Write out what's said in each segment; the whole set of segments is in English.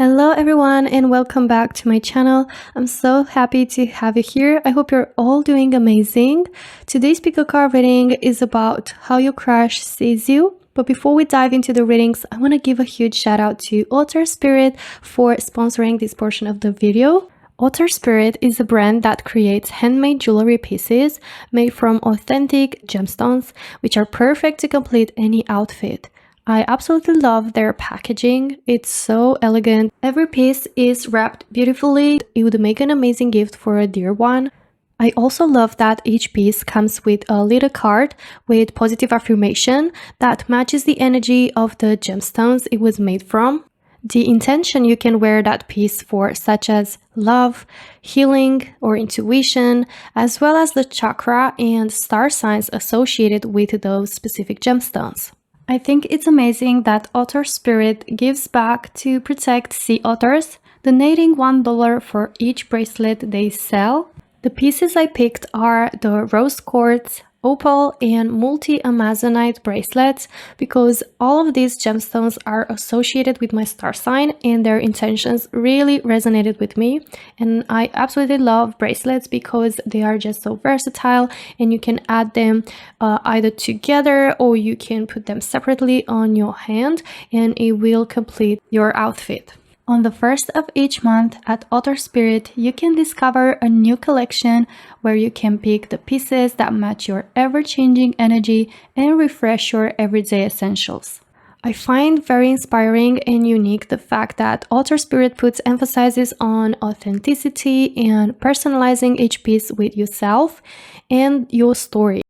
Hello everyone and welcome back to my channel. I'm so happy to have you here. I hope you're all doing amazing. Today's pick a card reading is about how your crush sees you. But before we dive into the readings, I want to give a huge shout out to Otter Spirit for sponsoring this portion of the video. Otter Spirit is a brand that creates handmade jewelry pieces made from authentic gemstones, which are perfect to complete any outfit. I absolutely love their packaging. It's so elegant. Every piece is wrapped beautifully. It would make an amazing gift for a dear one. I also love that each piece comes with a little card with positive affirmation that matches the energy of the gemstones it was made from. The intention you can wear that piece for, such as love, healing, or intuition, as well as the chakra and star signs associated with those specific gemstones. I think it's amazing that Otter Spirit gives back to protect sea otters, donating $1 for each bracelet they sell. The pieces I picked are the rose quartz, opal, and multi-amazonite bracelets because all of these gemstones are associated with my star sign and their intentions really resonated with me. And I absolutely love bracelets because they are just so versatile and you can add them either together or you can put them separately on your hand and it will complete your outfit. On the first of each month at Otter Spirit, you can discover a new collection where you can pick the pieces that match your ever-changing energy and refresh your everyday essentials. I find very inspiring and unique the fact that Otter Spirit puts emphasis on authenticity and personalizing each piece with yourself and your story.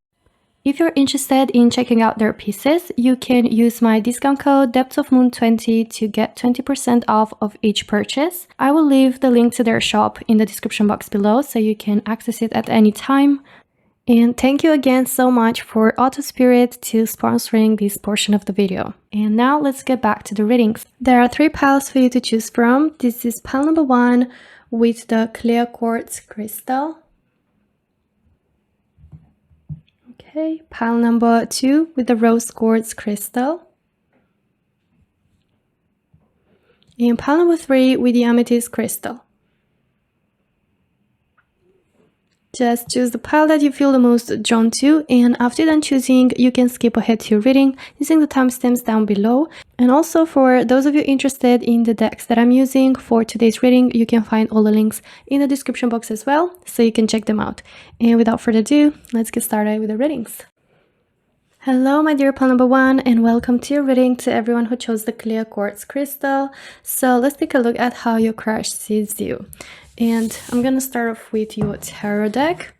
If you're interested in checking out their pieces, you can use my discount code depthsofmoon20 to get 20% off of each purchase. I will leave the link to their shop in the description box below so you can access it at any time. And thank you again so much for Otter Spirit to sponsoring this portion of the video. And now let's get back to the readings. There are 3 piles for you to choose from. This is pile number 1 with the clear quartz crystal. Okay, pile number 2 with the rose quartz crystal. And pile number 3 with the amethyst crystal. Just choose the pile that you feel the most drawn to, and after done choosing, you can skip ahead to your reading using the timestamps down below. And also for those of you interested in the decks that I'm using for today's reading, you can find all the links in the description box as well, so you can check them out. And without further ado, let's get started with the readings. Hello my dear pile number 1 and welcome to your reading to everyone who chose the clear quartz crystal. So let's take a look at how your crush sees you. And I'm gonna start off with your tarot deck.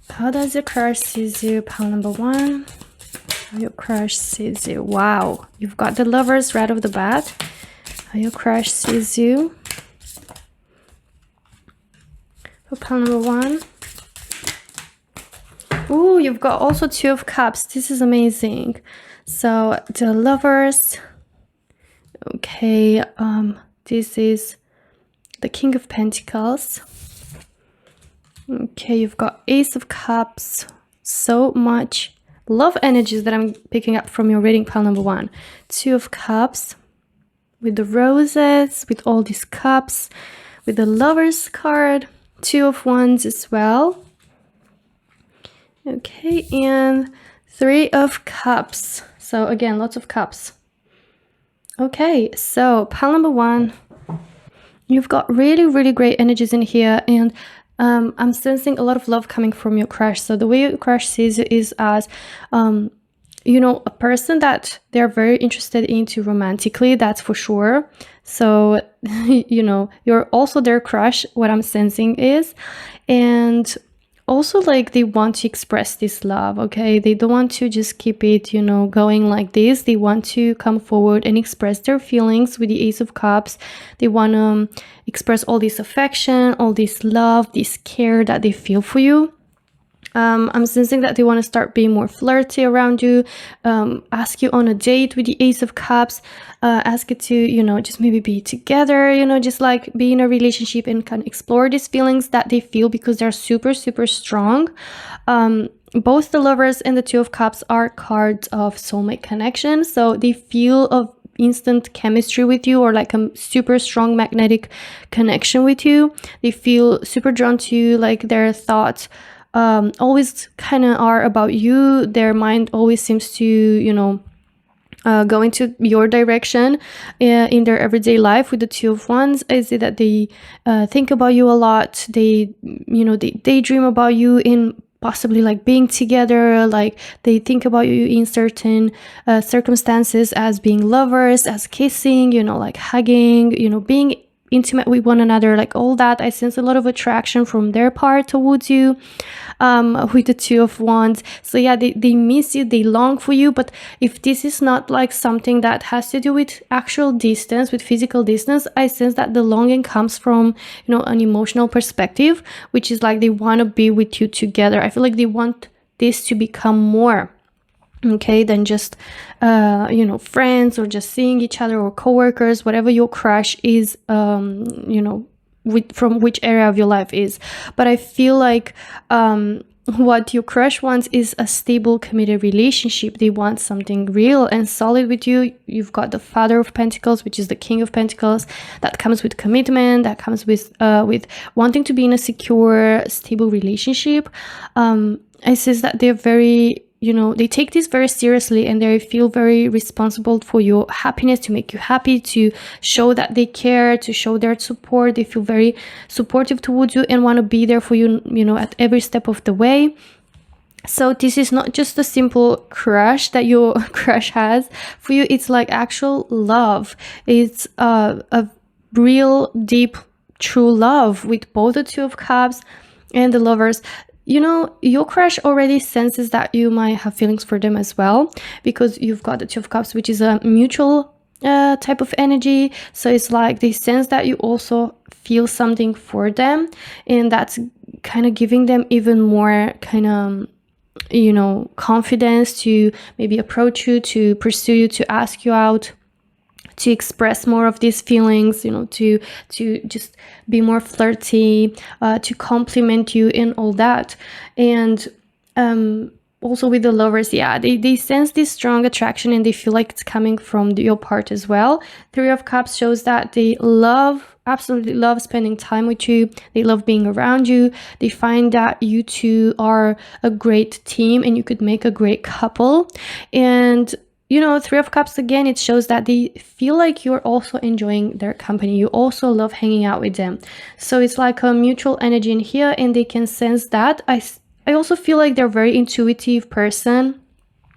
How does your crush sees you, pile number 1? How your crush sees you. Wow, you've got the Lovers right off the bat. How your crush sees you. For pile number 1. Ooh, you've got also 2 of Cups. This is amazing. So the Lovers. Okay, this is the King of Pentacles. Okay, you've got Ace of Cups. So much love energies that I'm picking up from your reading, pile number 1. 2 of Cups with the roses, with all these cups, with the Lovers card. 2 of Wands as well. Okay, and 3 of Cups. So again, lots of cups. Okay, so pile number 1. You've got really great energies in here, and I'm sensing a lot of love coming from your crush. So the way your crush sees you is as, you know, a person that they're very interested into romantically, that's for sure. So, you know, you're also their crush, what I'm sensing is. And also, like, they want to express this love, okay? They don't want to just keep it, you know, going like this. They want to come forward and express their feelings with the Ace of Cups. They want to express all this affection, all this love, this care that they feel for you. I'm sensing that they want to start being more flirty around you, ask you on a date with the Ace of Cups, ask you to, you know, just maybe be together, you know, just like be in a relationship and kind of explore these feelings that they feel because they're super strong. Both the Lovers and the 2 of Cups are cards of soulmate connection, so they feel instant chemistry with you, or like a super strong magnetic connection with you. They feel super drawn to you, like their thoughts always kind of are about you. Their mind always seems to, go into your direction in their everyday life. With the Two of Wands, I see that they think about you a lot. They daydream about you in possibly like being together. Like they think about you in certain circumstances as being lovers, as kissing, like hugging, being intimate with one another, like all that. I sense a lot of attraction from their part towards you with the Two of Wands. So yeah, they miss you, they long for you. But if this is not like something that has to do with actual distance, with physical distance, I sense that the longing comes from an emotional perspective, which is like they want to be with you together. I feel like they want this to become more than just friends, or just seeing each other, or co-workers, whatever your crush is, from which area of your life is. But I feel like what your crush wants is a stable, committed relationship. They want something real and solid with you. You've got the Father of Pentacles, which is the King of Pentacles. That comes with commitment, that comes with wanting to be in a secure, stable relationship. I says that they're very, they take this very seriously, and they feel very responsible for your happiness, to make you happy, to show that they care, to show their support. They feel very supportive towards you and want to be there for you, at every step of the way. So this is not just a simple crush that your crush has for you. It's like actual love. It's a real, deep, true love with both the Two of Cups and the Lovers. Your crush already senses that you might have feelings for them as well, because you've got the Two of Cups, which is a mutual type of energy. So it's like they sense that you also feel something for them, and that's kind of giving them even more kind of confidence to maybe approach you, to pursue you, to ask you out, to express more of these feelings, to just be more flirty, to compliment you and all that. And also with the Lovers, yeah, they sense this strong attraction, and they feel like it's coming from your part as well. Three of Cups shows that they absolutely love spending time with you. They love being around you. They find that you two are a great team, and you could make a great couple. And Three of Cups, again, it shows that they feel like you're also enjoying their company. You also love hanging out with them. So it's like a mutual energy in here, and they can sense that. I also feel like they're a very intuitive person.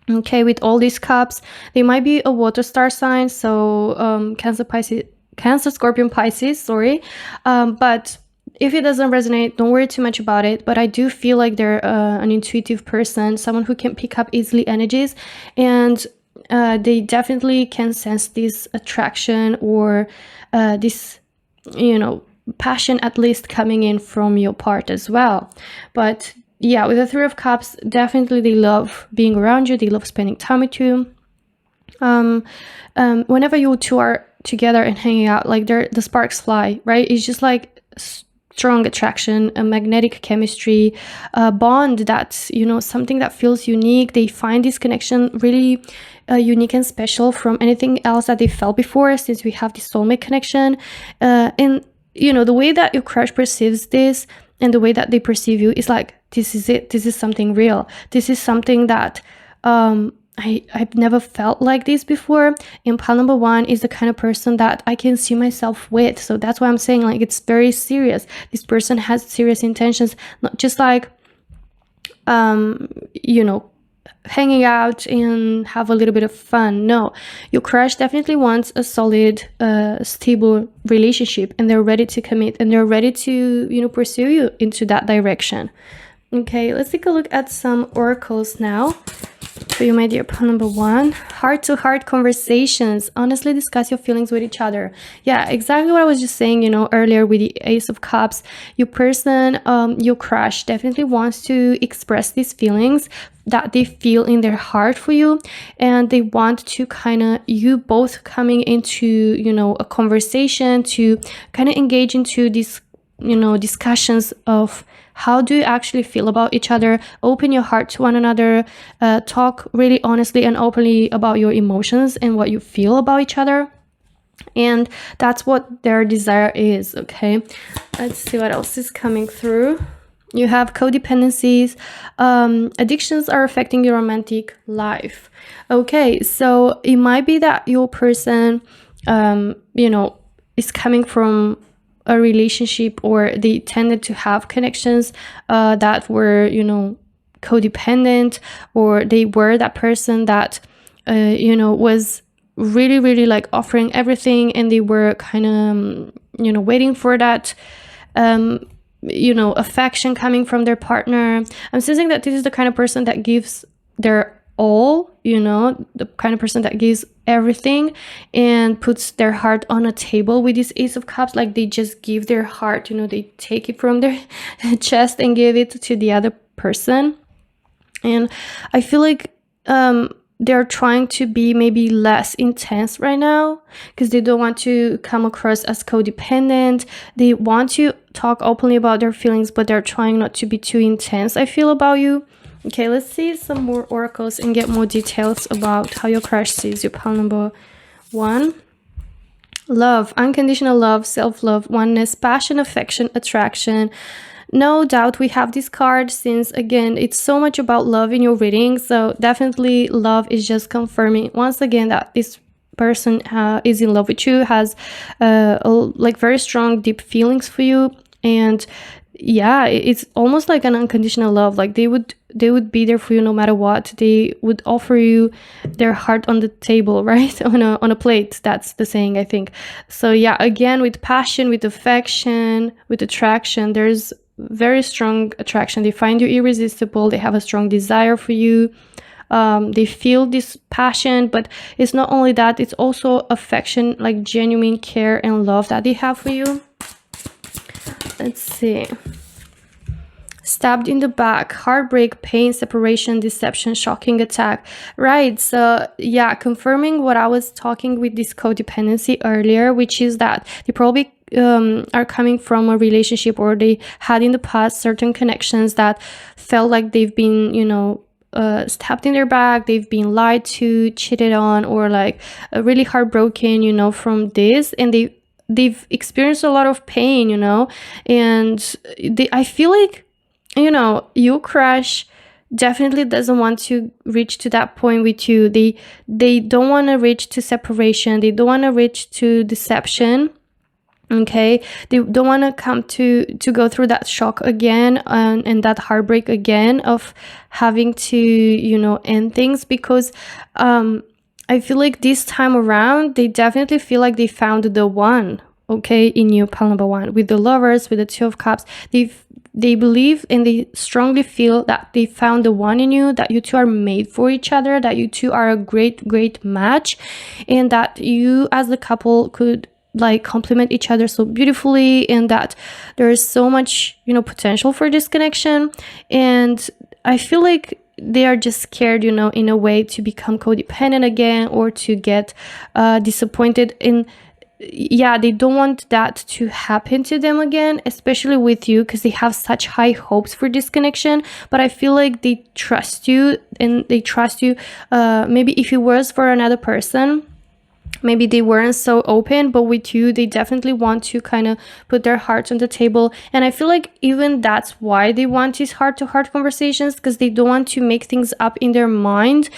With all these cups, they might be a water star sign. So Cancer, Scorpion, Pisces, sorry. But if it doesn't resonate, don't worry too much about it. But I do feel like they're an intuitive person, someone who can pick up easily energies, and they definitely can sense this attraction, or this, passion at least coming in from your part as well. But yeah, with the Three of Cups, definitely they love being around you. They love spending time with you. Whenever you two are together and hanging out, like the sparks fly, right? It's just like strong attraction, a magnetic chemistry, a bond that's, something that feels unique. They find this connection really unique and special from anything else that they felt before, since we have this soulmate connection. And, the way that your crush perceives this, and the way that they perceive you, is like, this is it. This is something real. This is something that I've never felt like this before. And pile number one is the kind of person that I can see myself with. So that's why I'm saying, like, it's very serious. This person has serious intentions, not just like, hanging out and have a little bit of fun. No, your crush definitely wants a solid, stable relationship, and they're ready to commit, and they're ready to, pursue you into that direction. Okay, let's take a look at some oracles now. For you, my dear pile number one, heart-to-heart conversations. Honestly discuss your feelings with each other. Yeah, exactly what I was just saying, earlier with the Ace of Cups. Your person, your crush, definitely wants to express these feelings that they feel in their heart for you, and they want to you both coming into, a conversation, to kind of engage into this discussions of how do you actually feel about each other. Open your heart to one another. Talk really honestly and openly about your emotions and what you feel about each other. And that's what their desire is. Okay, let's see what else is coming through. You have codependencies. Addictions are affecting your romantic life. Okay, so it might be that your person is coming from a relationship, or they tended to have connections that were codependent, or they were that person that was really, really like offering everything, and they were kind of waiting for that affection coming from their partner. I'm sensing that this is the kind of person that gives their all, the kind of person that gives everything and puts their heart on a table. With this Ace of Cups, like they just give their heart, they take it from their chest and give it to the other person. And I feel like they're trying to be maybe less intense right now because they don't want to come across as codependent. They want to talk openly about their feelings, but they're trying not to be too intense, I feel, about you. Okay, let's see some more oracles and get more details about how your crush sees you. Pile number 1. Love, unconditional love, self-love, oneness, passion, affection, attraction. No doubt we have this card, since again it's so much about love in your reading. So definitely love is just confirming once again that this person is in love with you, has like very strong deep feelings for you. And yeah, it's almost like an unconditional love. Like they would be there for you no matter what. They would offer you their heart on the table, right? on a plate. That's the saying, I think. So yeah, again, with passion, with affection, with attraction, there's very strong attraction. They find you irresistible. They have a strong desire for you. They feel this passion, but it's not only that, it's also affection, like genuine care and love that they have for you. Let's see. Stabbed in the back, heartbreak, pain, separation, deception, shocking attack. Right, so yeah, confirming what I was talking with this codependency earlier, which is that they probably are coming from a relationship, or they had in the past certain connections that felt like they've been, stabbed in their back, they've been lied to, cheated on, or like really heartbroken, from this, and they've experienced a lot of pain, and I feel like, your crush definitely doesn't want to reach to that point with you. They don't want to reach to separation. They don't want to reach to deception. Okay, they don't want to come to go through that shock again, and that heartbreak again of having to end things, because I feel like this time around they definitely feel like they found the one. Okay, in you, pile number 1, with the Lovers, with the Two of Cups, they believe and they strongly feel that they found the one in you, that you two are made for each other, that you two are a great match, and that you as the couple could like complement each other so beautifully, and that there is so much potential for this connection. And I feel like they are just scared, in a way, to become codependent again, or to get disappointed in. Yeah, they don't want that to happen to them again, especially with you, because they have such high hopes for this connection. But I feel like they trust you, and they trust you. Maybe if it was for another person, maybe they weren't so open, but with you, they definitely want to kind of put their hearts on the table. And I feel like even that's why they want these heart-to-heart conversations, because they don't want to make things up in their mind,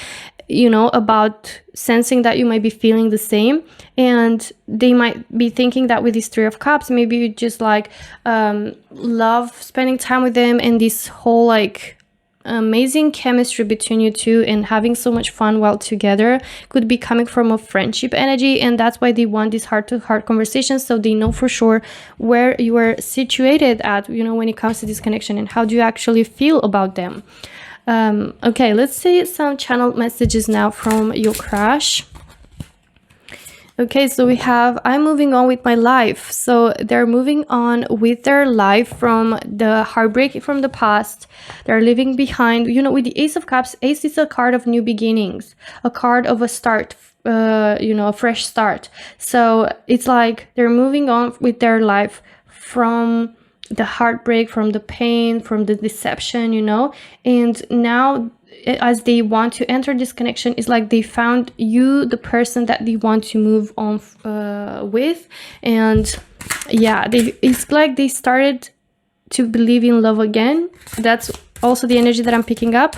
about sensing that you might be feeling the same. And they might be thinking that with this Three of Cups, maybe you just like love spending time with them, and this whole like amazing chemistry between you two and having so much fun while together could be coming from a friendship energy. And that's why they want these heart-to-heart conversations, so they know for sure where you are situated at, when it comes to this connection, and how do you actually feel about them. Okay, let's see some channeled messages now from your crush. Okay, so we have, I'm moving on with my life. So they're moving on with their life from the heartbreak from the past. They're leaving behind, with the Ace of Cups. Ace is a card of new beginnings, a card of a start, a fresh start. So it's like they're moving on with their life from the heartbreak, from the pain, from the deception, you know. And now as they want to enter this connection, it's like they found you, the person that they want to move on with. And yeah, it's like they started to believe in love again. That's also the energy that I'm picking up.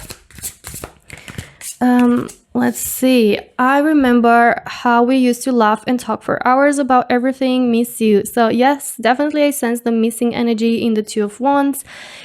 Let's see. I remember how we used to laugh and talk for hours about everything. Miss you. So yes, definitely I sense the missing energy in the Two of Wands.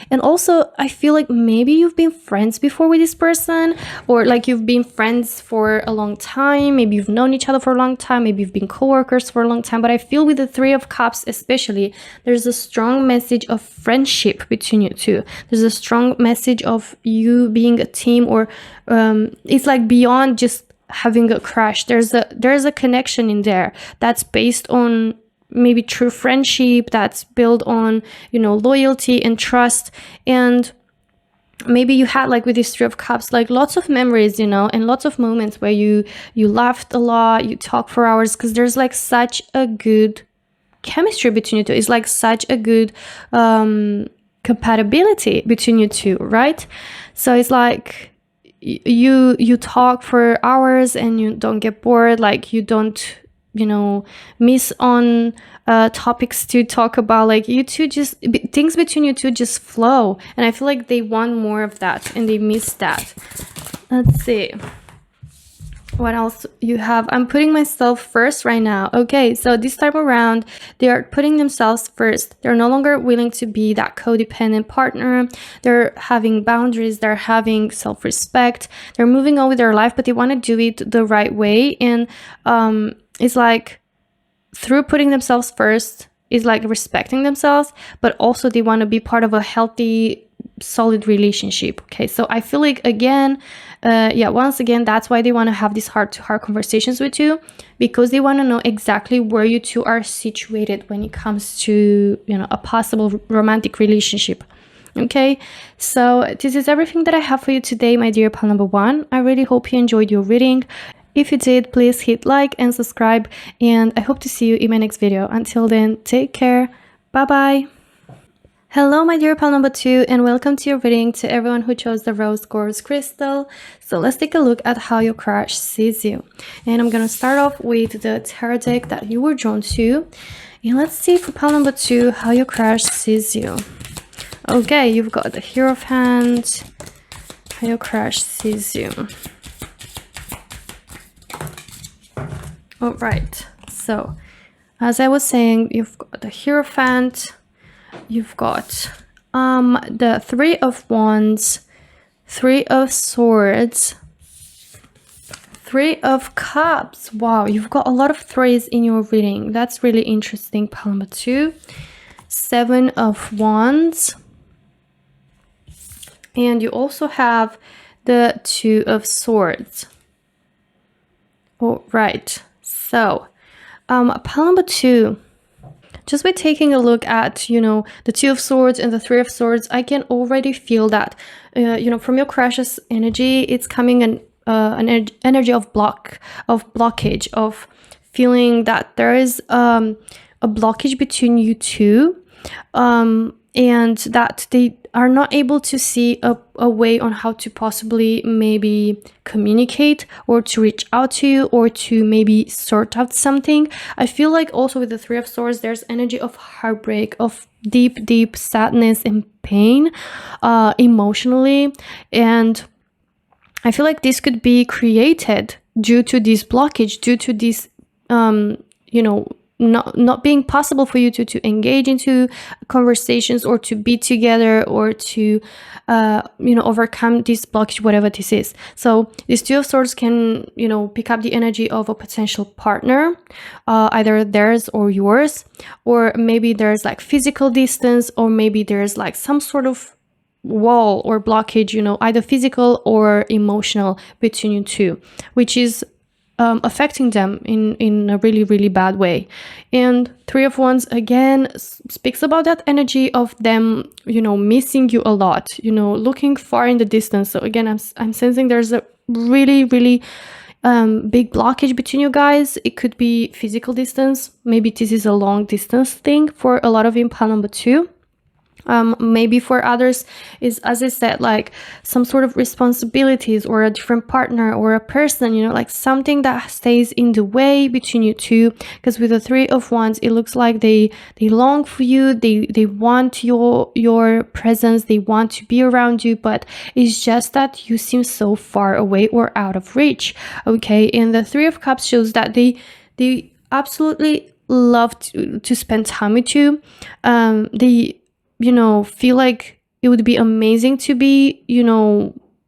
And also I feel like maybe you've been friends before with this person, or like you've been friends for a long time. Maybe you've known each other for a long time. Maybe you've been co-workers for a long time. But I feel with the Three of Cups especially, there's a strong message of friendship between you two. There's a strong message of you being a team, or it's like beyond just having a crush. There's a connection in there that's based on maybe true friendship, that's built on, you know, loyalty and trust. And maybe you had, like with this Three of Cups, like lots of memories, you know, and lots of moments where you laughed a lot, you talked for hours, because there's like such a good chemistry between you two. It's like such a good compatibility between you two, right? So it's like you talk for hours and you don't get bored, like you don't, you know, miss on topics to talk about. Like you two just, things between you two just flow, and I feel like they want more of that and they miss that. Let's see what else you have. I'm putting myself first right now. Okay, so this time around, they are putting themselves first. They're no longer willing to be that codependent partner. They're having boundaries. They're having self-respect. They're moving on with their life, but they want to do it the right way. And it's like through putting themselves first is like respecting themselves, but also they want to be part of a healthy, solid relationship. Okay, so I feel like again, once again, that's why they want to have these heart-to-heart conversations with you, because they want to know exactly where you two are situated when it comes to, you know, a possible romantic relationship. Okay, so this is everything that I have for you today, my dear pal number one. I really hope you enjoyed your reading. If you did, please hit like and subscribe, and I hope to see you in my next video. Until then, take care. Bye bye. Hello, my dear pal number two, and welcome to your reading. To everyone who chose the rose quartz crystal, so let's take a look at how your crush sees you. And I'm gonna start off with the tarot deck that you were drawn to, and let's see for pal number two how your crush sees you. Okay, you've got the Hero of Hands, how your crush sees you. All right, so as I was saying, you've got the Hierophant, you've got the Three of Wands, Three of Swords, Three of Cups. Wow, you've got a lot of threes in your reading. That's really interesting, pal number two. Seven of Wands, and you also have the Two of Swords. All right, so pal number two, just by taking a look at, you know, the Two of Swords and the Three of Swords, I can already feel that, you know, from your crush's energy, it's coming an energy of blockage, of feeling that there is a blockage between you two, and that they are not able to see a way on how to possibly maybe communicate, or to reach out to you, or to maybe sort out something. I feel like also with the Three of Swords, there's energy of heartbreak, of deep sadness and pain emotionally. And I feel like this could be created due to this blockage, due to this, you know, not being possible for you to engage into conversations, or to be together, or to you know, overcome this blockage, whatever this is. So these Two of Swords can, you know, pick up the energy of a potential partner, either theirs or yours, or maybe there's like physical distance, or maybe there's like some sort of wall or blockage, you know, either physical or emotional between you two, which is affecting them in a really bad way. And Three of Wands again speaks about that energy of them, you know, missing you a lot, you know, looking far in the distance. So again, I'm sensing there's a really big blockage between you guys. It could be physical distance. Maybe this is a long distance thing for a lot of you, pal number two. Maybe for others is, as I said, like some sort of responsibilities or a different partner or a person, like something that stays in the way between you two. Because with the Three of Wands, it looks like they long for you, they want your presence, they want to be around you, but it's just that you seem so far away or out of reach. Okay, and the Three of Cups shows that they absolutely love to spend time with you. They feel like it would be amazing to be,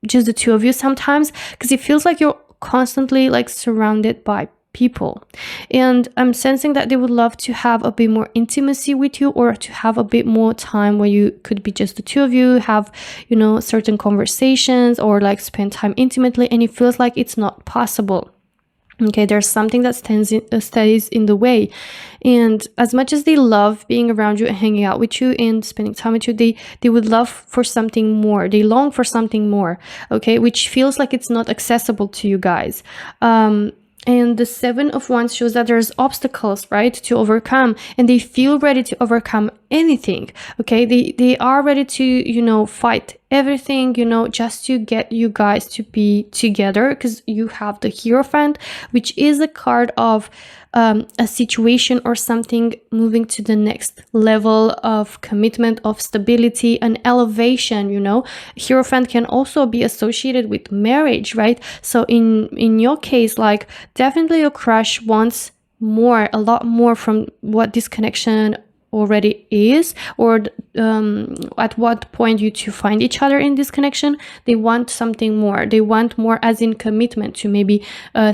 just the two of you sometimes, because it feels like you're constantly like surrounded by people. And I'm sensing that they would love to have a bit more intimacy with you, or to have a bit more time where you could be just the two of you, have, certain conversations, or like spend time intimately, and it feels like it's not possible. Okay, there's something that stays in the way. And as much as they love being around you and hanging out with you and spending time with you, they would love for something more. They long for something more, okay, which feels like it's not accessible to you guys. And the Seven of Wands shows that there's obstacles, right, to overcome, and they feel ready to overcome anything. Okay, they are ready to, fight everything, just to get you guys to be together, because you have the Hierophant, which is a card of a situation or something moving to the next level of commitment, of stability and elevation. Hierophant can also be associated with marriage, right? So in your case, like, definitely your crush wants more, a lot more from what this connection already is, or at what point you two find each other in this connection. They want something more. They want more, as in commitment, to maybe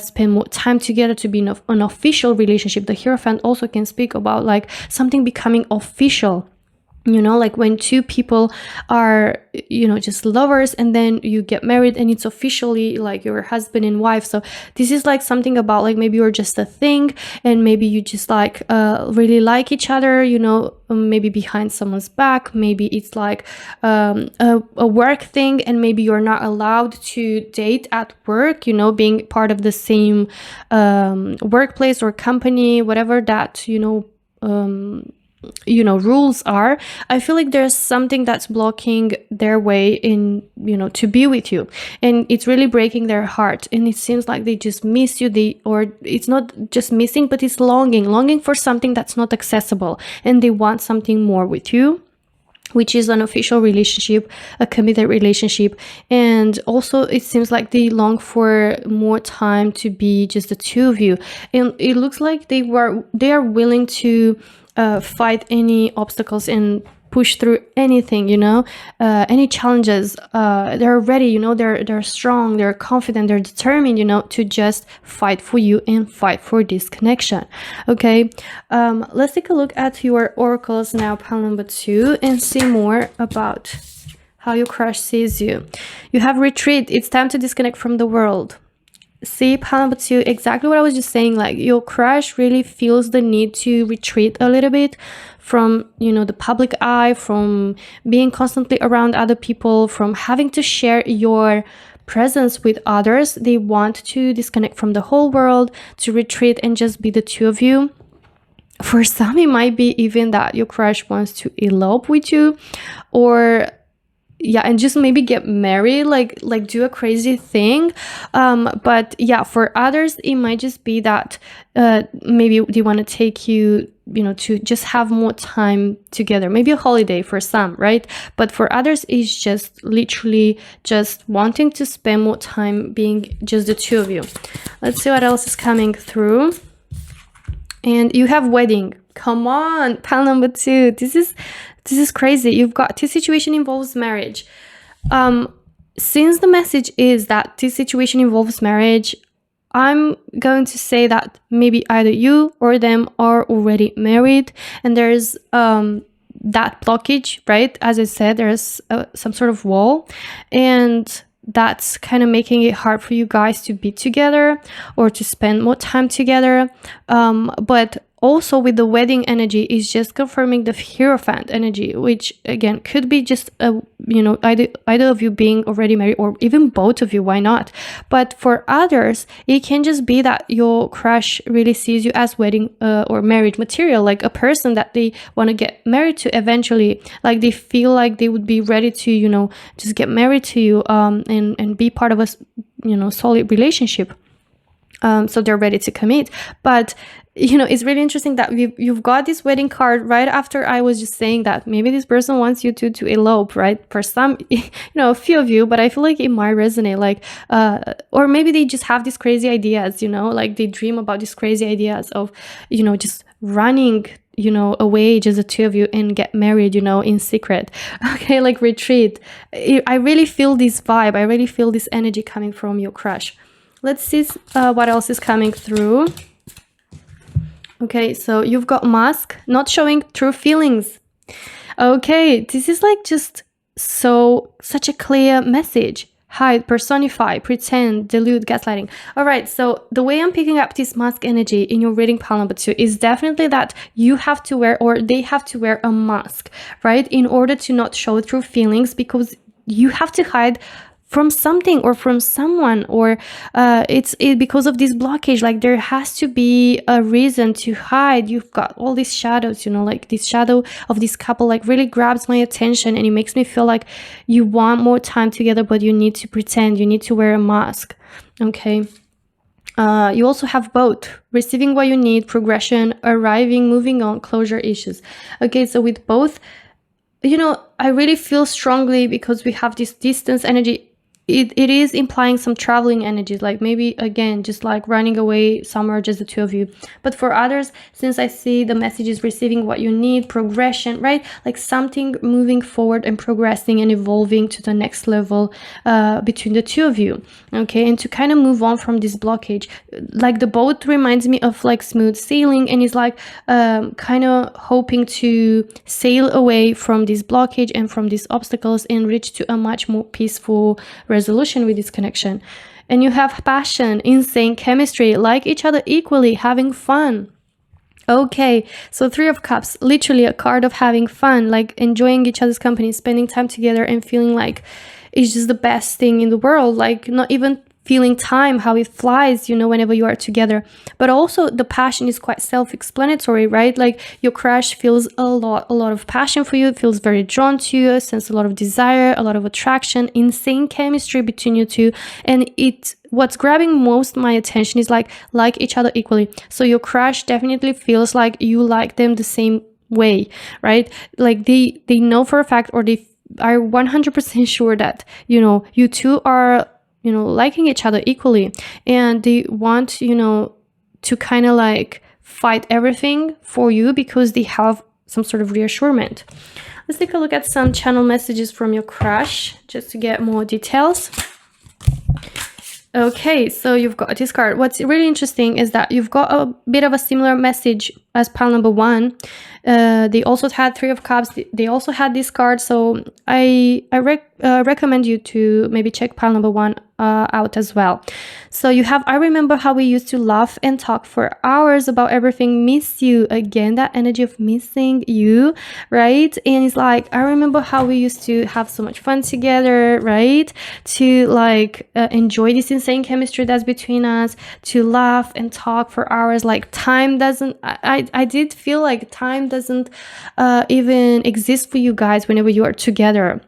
spend more time together, to be in an official relationship. The Hierophant also can speak about like something becoming official. Like when two people are, just lovers, and then you get married and it's officially like your husband and wife. So this is like something about like maybe you're just a thing, and maybe you just like really like each other, maybe behind someone's back. Maybe it's like a work thing, and maybe you're not allowed to date at work, being part of the same workplace or company, whatever that, rules are. I feel like there's something that's blocking their way in, to be with you, and it's really breaking their heart. And it seems like they just miss you. Or it's not just missing, but it's longing for something that's not accessible, and they want something more with you, which is an official relationship, a committed relationship. And also it seems like they long for more time to be just the two of you. And it looks like they are willing to fight any obstacles and push through anything, any challenges. They're ready, they're strong, they're confident, they're determined, to just fight for you and fight for this connection. Okay, let's take a look at your oracles now, pile number 2, and see more about how your crush sees you. You have retreat. It's time to disconnect from the world. See, pile number 2, exactly what I was just saying. Like, your crush really feels the need to retreat a little bit from, the public eye, from being constantly around other people, from having to share your presence with others. They want to disconnect from the whole world, to retreat and just be the two of you. For some, it might be even that your crush wants to elope with you, or and just maybe get married, like do a crazy thing. But for others, it might just be that maybe they want to take you, to just have more time together, maybe a holiday for some, right? But for others, it's just literally just wanting to spend more time being just the two of you. Let's see what else is coming through. And you have wedding. Come on, pile number 2. This is crazy. You've got this situation involves marriage. Since the message is that this situation involves marriage, I'm going to say that maybe either you or them are already married, and there's that blockage, right? As I said, there's some sort of wall, and that's kind of making it hard for you guys to be together or to spend more time together. But also with the wedding energy is just confirming the Hierophant energy, which again could be just either of you being already married, or even both of you, why not? But for others, it can just be that your crush really sees you as wedding or marriage material, like a person that they want to get married to eventually. Like they feel like they would be ready to just get married to you and be part of a solid relationship. So they're ready to commit. But it's really interesting that you've got this wedding card right after I was just saying that maybe this person wants you to elope, right? For some, a few of you, but I feel like it might resonate, like, or maybe they just have these crazy ideas, like they dream about these crazy ideas of, just running, away, just the two of you, and get married, in secret. Okay, like retreat. I really feel this vibe. I really feel this energy coming from your crush. Let's see what else is coming through. Okay, so you've got mask, not showing true feelings. Okay, this is like just such a clear message. Hide, personify, pretend, delude, gaslighting. All right, so the way I'm picking up this mask energy in your reading pile number 2 is definitely that you have to wear, or they have to wear, a mask, right? In order to not show true feelings, because you have to hide from something or from someone, or it's because of this blockage. Like there has to be a reason to hide. You've got all these shadows, like this shadow of this couple like really grabs my attention, and it makes me feel like you want more time together, but you need to pretend, you need to wear a mask. Okay. You also have both: receiving what you need, progression, arriving, moving on, closure, issues. Okay, so with both, I really feel strongly, because we have this distance energy, it is implying some traveling energies, like maybe again just like running away somewhere, just the two of you. But for others, since I see the messages receiving what you need, progression, right? Like something moving forward and progressing and evolving to the next level between the two of you. Okay, and to kind of move on from this blockage. Like the boat reminds me of like smooth sailing, and is like kind of hoping to sail away from this blockage and from these obstacles and reach to a much more peaceful resolution with this connection. And you have passion, insane chemistry, like each other equally, having fun. Okay, so 3 of Cups, literally a card of having fun, like enjoying each other's company, spending time together, and feeling like it's just the best thing in the world. Like not even feeling time, how it flies, whenever you are together. But also the passion is quite self-explanatory, right? Like your crush feels a lot of passion for you, feels very drawn to you, sense a lot of desire, a lot of attraction, insane chemistry between you two. And what's grabbing most my attention is like each other equally. So your crush definitely feels like you like them the same way, right? Like they know for a fact, or they are 100% sure that, you two are liking each other equally, and they want, to kind of like fight everything for you, because they have some sort of reassurance. Let's take a look at some channel messages from your crush, just to get more details. Okay, so you've got this card. What's really interesting is that you've got a bit of a similar message as pile number 1. They also had 3 of Cups. They also had this card. So I recommend you to maybe check pile number 1 out as well. So you have, I remember how we used to laugh and talk for hours about everything. Miss you. Again, that energy of missing you, right? And it's like, I remember how we used to have so much fun together, right? To like enjoy this insane chemistry that's between us, to laugh and talk for hours. Like time doesn't, I did feel like time doesn't even exist for you guys whenever you are together.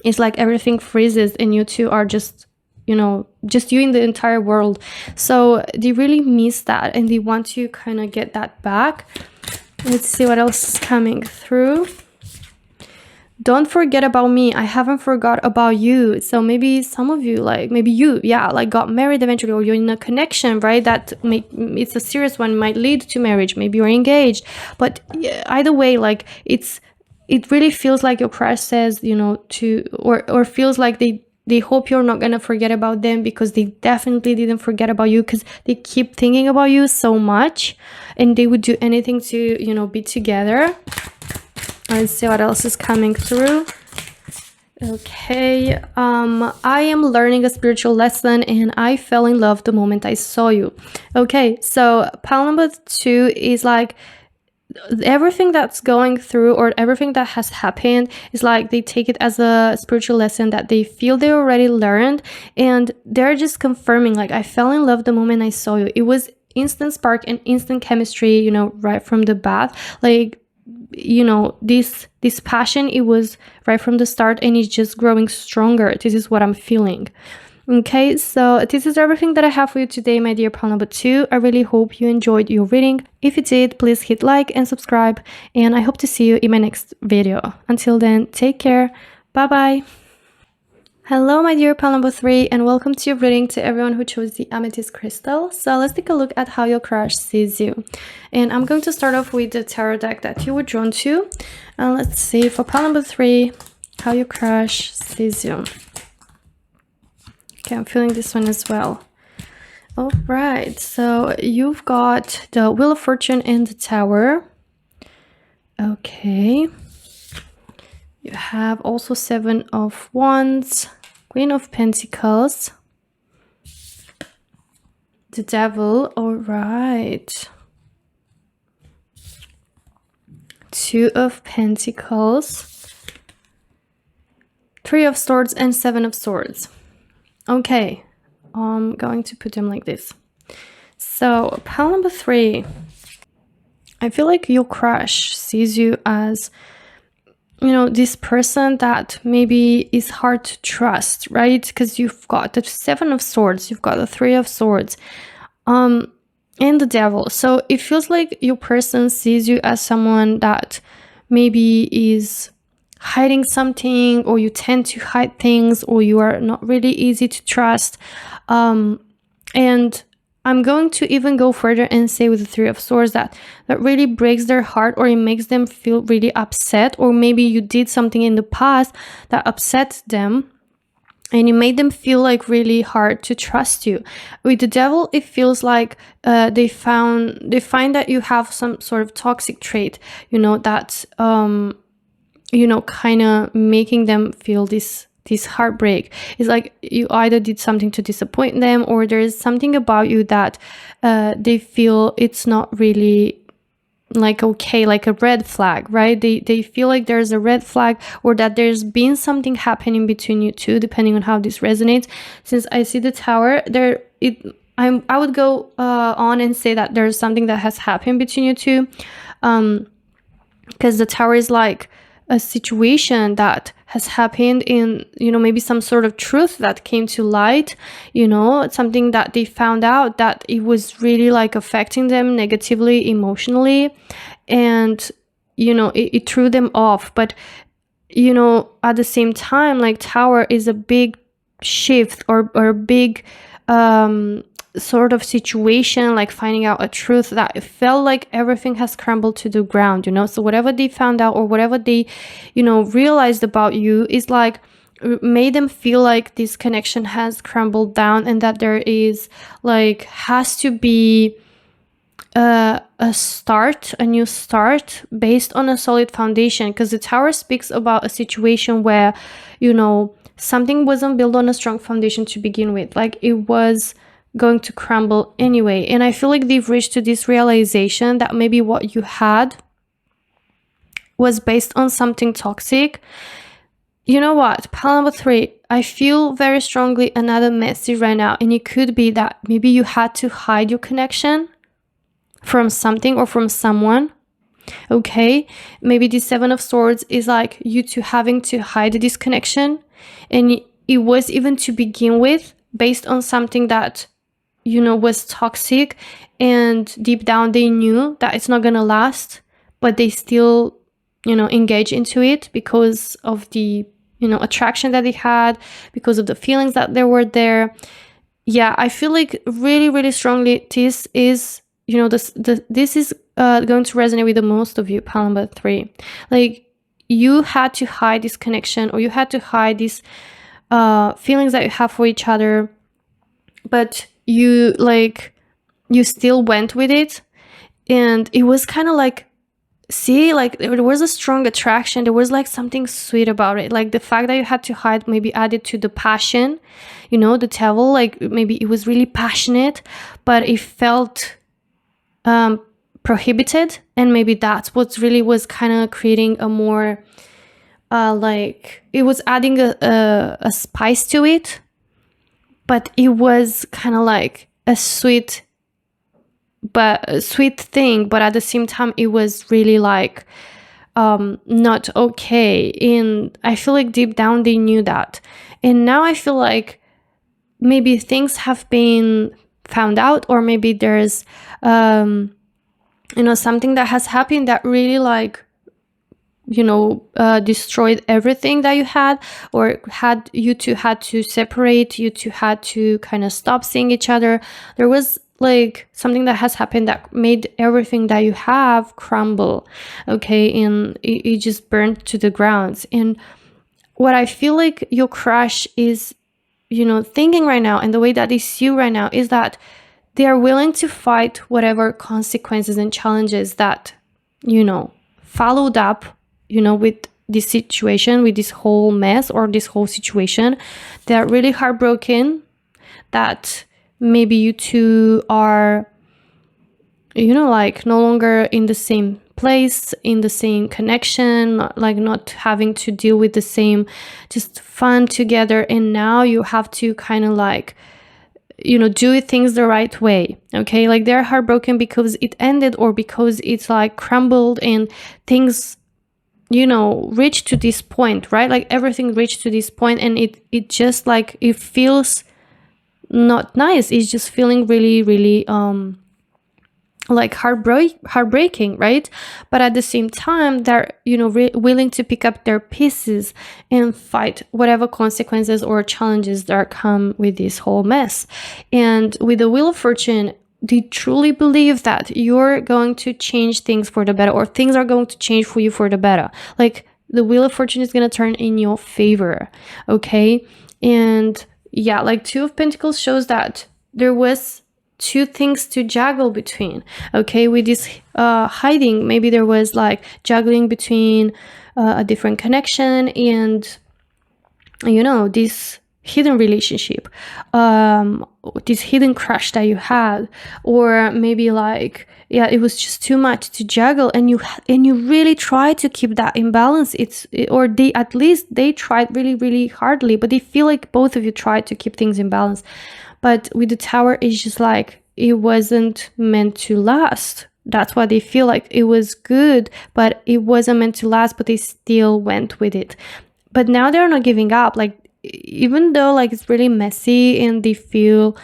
It's like everything freezes and you two are just you in the entire world. So they really miss that, and they want to kind of get that back. Let's see what else is coming through. Don't forget about me. I haven't forgot about you. So maybe some of you, like maybe you, like got married eventually, or you're in a connection, right? That it's a serious one, might lead to marriage. Maybe you're engaged, but either way, like it really feels like your crush says, or feels like they hope you're not gonna forget about them, because they definitely didn't forget about you, because they keep thinking about you so much, and they would do anything to be together. Let's see what else is coming through. Okay, I am learning a spiritual lesson and I fell in love the moment I saw you. Okay, so pile number 2 is like everything that's going through or everything that has happened is like they take it as a spiritual lesson that they feel they already learned, and they're just confirming like I fell in love the moment I saw you. It was instant spark and instant chemistry, right from the bat. Like, this passion, it was right from the start and it's just growing stronger. This is what I'm feeling. Okay, so this is everything that I have for you today, my dear pile number 2. I really hope you enjoyed your reading. If you did, please hit like and subscribe, and I hope to see you in my next video. Until then, take care. Bye bye. Hello, my dear pile number 3, and welcome to your reading to everyone who chose the Amethyst crystal. So let's take a look at how your crush sees you. And I'm going to start off with the tarot deck that you were drawn to. And let's see for pile number 3, how your crush sees you. Okay, I'm feeling this one as well. All right, so you've got the Wheel of Fortune and the Tower. Okay. You have also 7 of Wands, Queen of Pentacles, the Devil. All right. 2 of Pentacles, 3 of Swords, and 7 of Swords. Okay, I'm going to put them like this. So, pile number 3, I feel like your crush sees you as, this person that maybe is hard to trust, right? Because you've got the 7 of Swords, you've got the 3 of Swords, and the Devil. So it feels like your person sees you as someone that maybe is hiding something, or you tend to hide things, or you are not really easy to trust. And I'm going to even go further and say with the 3 of Swords that really breaks their heart, or it makes them feel really upset, or maybe you did something in the past that upset them and it made them feel like really hard to trust you. With the Devil, it feels like they find that you have some sort of toxic trait, that kind of making them feel this heartbreak. It's like you either did something to disappoint them, or there's something about you that they feel it's not really like okay, like a red flag, right? They feel like there's a red flag, or that there's been something happening between you two, depending on how this resonates. Since I see the Tower there, I would go on and say that there's something that has happened between you two, because the Tower is like a situation that has happened in, maybe some sort of truth that came to light, something that they found out that it was really like affecting them negatively, emotionally, and, it threw them off. But, at the same time, like Tower is a big shift or a big sort of situation, like finding out a truth that it felt like everything has crumbled to the ground, so whatever they found out or whatever they realized about you is like made them feel like this connection has crumbled down, and that there is like has to be a new start based on a solid foundation. Because the Tower speaks about a situation where something wasn't built on a strong foundation to begin with, like it was going to crumble anyway. And I feel like they've reached to this realization that maybe what you had was based on something toxic. You know what, pile number 3, I feel very strongly another message right now, and it could be that maybe you had to hide your connection from something or from someone. Okay, maybe the 7 of Swords is like you two having to hide this connection, and it was even to begin with based on something that was toxic, and deep down they knew that it's not gonna last, but they still engage into it because of the attraction that they had, because of the feelings that they were there. Yeah, I feel like really, really strongly this is this is going to resonate with the most of you, pile number 3. Like you had to hide this connection, or you had to hide these feelings that you have for each other, but you still went with it. And it was kind of like see, like there was a strong attraction, there was like something sweet about it, like the fact that you had to hide maybe added to the passion, the devil, like maybe it was really passionate, but it felt prohibited, and maybe that's what really was kind of creating a more like it was adding a spice to it, but it was kind of like a sweet thing, but at the same time it was really like not okay. And I feel like deep down they knew that, and now I feel like maybe things have been found out, or maybe there's something that has happened that really like destroyed everything that you had, or you two had to separate, you two had to kind of stop seeing each other. There was like something that has happened that made everything that you have crumble, okay, and it just burned to the ground. And what I feel like your crush is thinking right now, and the way that they see you right now, is that they are willing to fight whatever consequences and challenges that followed up with this situation, with this whole mess or this whole situation. They're really heartbroken that maybe you two are like no longer in the same place, in the same connection, like not having to deal with the same just fun together, and now you have to kind of like do things the right way, okay? Like they're heartbroken because it ended, or because it's like crumbled and things reached to this point, right? Like everything reached to this point, and it just like it feels not nice. It's just feeling really, really like heartbreaking, right? But at the same time, they're willing to pick up their pieces and fight whatever consequences or challenges that come with this whole mess. And with the Wheel of Fortune, they truly believe that you're going to change things for the better, or things are going to change for you for the better. Like the Wheel of Fortune is going to turn in your favor, okay? And yeah, like Two of Pentacles shows that there was two things to juggle between, okay? With this hiding, maybe there was like juggling between a different connection and this hidden relationship, this hidden crush that you had, or maybe like it was just too much to juggle, and you really try to keep that in balance. Or they tried really, really hardly, but they feel like both of you tried to keep things in balance. But with the Tower, it's just like it wasn't meant to last. That's why they feel like it was good, but it wasn't meant to last, but they still went with it. But now they're not giving up. Like, even though like it's really messy and they feel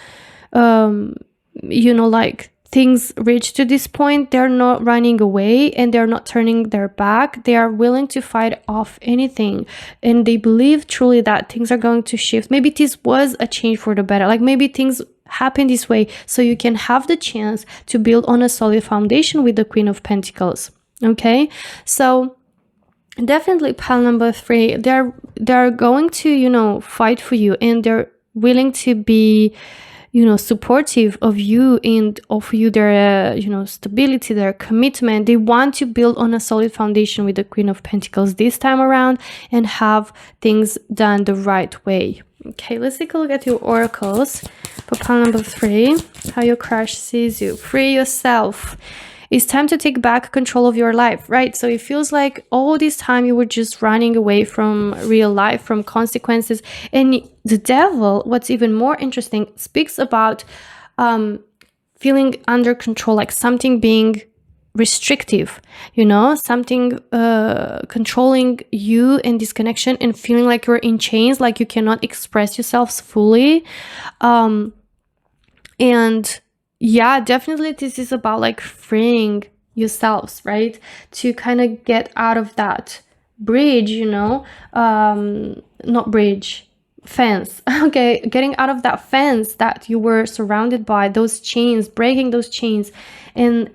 like things reach to this point, they're not running away and they're not turning their back. They are willing to fight off anything, and they believe truly that things are going to shift. Maybe this was a change for the better, like maybe things happen this way so you can have the chance to build on a solid foundation with the Queen of Pentacles, okay? So definitely pile number 3, they're going to fight for you, and they're willing to be supportive of you and offer you their stability, their commitment. They want to build on a solid foundation with the Queen of Pentacles this time around and have things done the right way. Okay, let's take a look at your oracles for pile number 3, how your crush sees you. Free yourself. It's time to take back control of your life, right? So it feels like all this time you were just running away from real life, from consequences. And the Devil, what's even more interesting, speaks about feeling under control, like something being restrictive, something controlling you in this connection, and feeling like you're in chains, like you cannot express yourselves fully. And yeah, definitely this is about like freeing yourselves, right? To kind of get out of that bridge, not bridge, fence. Okay, getting out of that fence that you were surrounded by, those chains, breaking those chains, and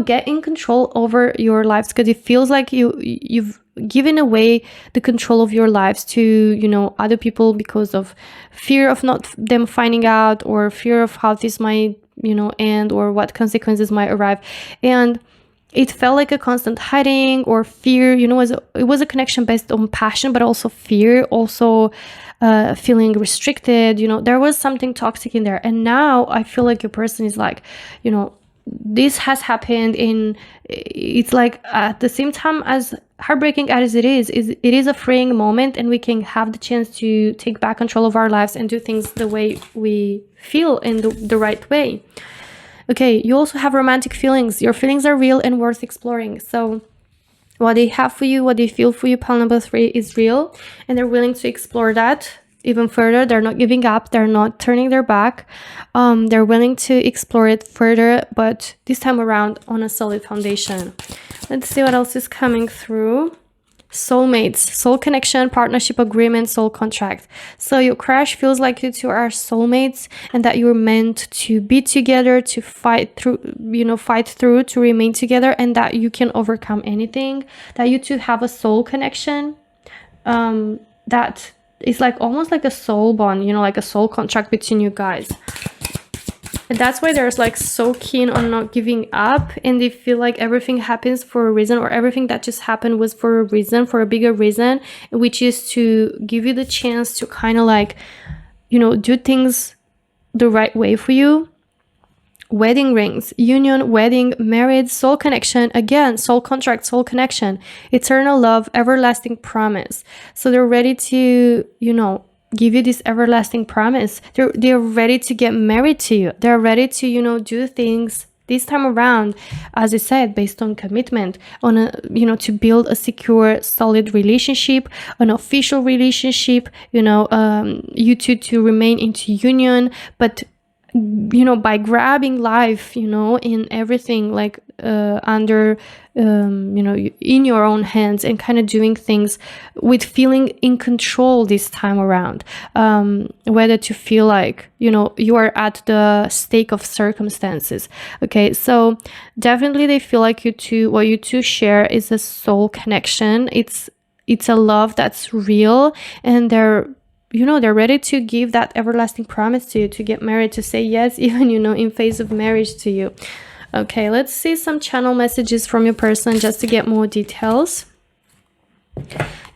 get in control over your lives, because it feels like you've given away the control of your lives to other people because of fear of not them finding out, or fear of how this might end, or what consequences might arrive. And it felt like a constant hiding or fear. You know, it was a connection based on passion, but also fear, also feeling restricted. You know, there was something toxic in there. And now I feel like your person is like, you know, this has happened in, it's like at the same time, as heartbreaking as it is a freeing moment, and we can have the chance to take back control of our lives and do things the way we feel in the right way. Okay, you also have romantic feelings. Your feelings are real and worth exploring. So what they have for you, what they feel for you, pile number 3, is real, and they're willing to explore that even further. They're not giving up. They're not turning their back. They're willing to explore it further, but this time around on a solid foundation. Let's see what else is coming through. Soulmates, soul connection, partnership agreement, soul contract. So your crush feels like you two are soulmates, and that you're meant to be together, to fight through, to remain together, and that you can overcome anything, that you two have a soul connection. That is like almost like a soul bond, like a soul contract between you guys. And that's why they're like so keen on not giving up, and they feel like everything happens for a reason, or everything that just happened was for a reason, for a bigger reason, which is to give you the chance to kind of like, do things the right way for you. Wedding rings, union, wedding, marriage, soul connection, again, soul contract, soul connection, eternal love, everlasting promise. So they're ready to, give you this everlasting promise. They're ready to get married to you. They're ready to, do things this time around, as I said, based on commitment, on to build a secure, solid relationship, an official relationship, you two to remain into union, but by grabbing life, in everything, like under, in your own hands, and kind of doing things with feeling in control this time around. Whether to feel like, you are at the stake of circumstances. Okay, so definitely they feel like what you two share is a soul connection. It's a love that's real, and they're ready to give that everlasting promise to you, to get married, to say yes, even, in phase of marriage to you. Okay, let's see some channel messages from your person just to get more details.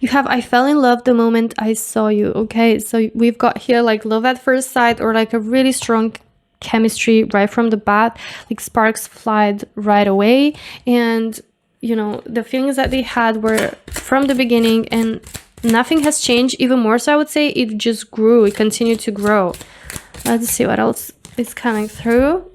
You have, I fell in love the moment I saw you. Okay, so we've got here like love at first sight, or like a really strong chemistry right from the bat, like sparks flied right away. And, the feelings that they had were from the beginning, and nothing has changed. Even more so, I would say it just grew. It continued to grow. Let's see what else is coming through.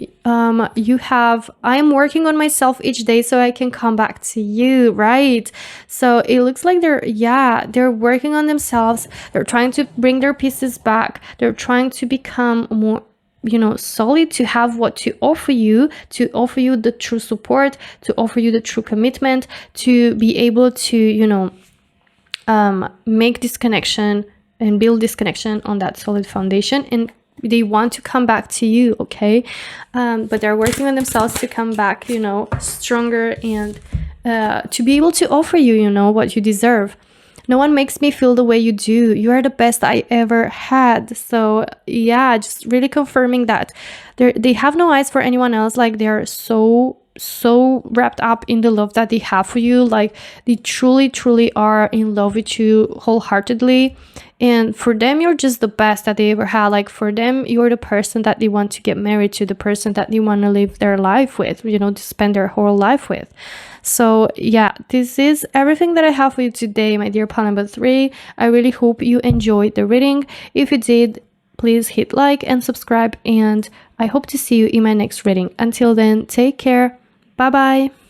You have, I am working on myself each day so I can come back to you, right? So it looks like they're working on themselves. They're trying to bring their pieces back. They're trying to become more, solid, to have what to offer you the true support, to offer you the true commitment, to be able to, make this connection and build this connection on that solid foundation. And they want to come back to you, okay? But they're working on themselves to come back, stronger, and to be able to offer you, what you deserve. No one makes me feel the way you do. You are the best I ever had. So yeah, just really confirming that they have no eyes for anyone else. Like, they're so wrapped up in the love that they have for you. Like, they truly are in love with you wholeheartedly, and for them you're just the best that they ever had. Like, for them you're the person that they want to get married to, the person that they want to live their life with, to spend their whole life with. So yeah, this is everything that I have for you today, my dear pile number 3. I really hope you enjoyed the reading. If you did, please hit like and subscribe, and I hope to see you in my next reading. Until then, take care. Bye bye.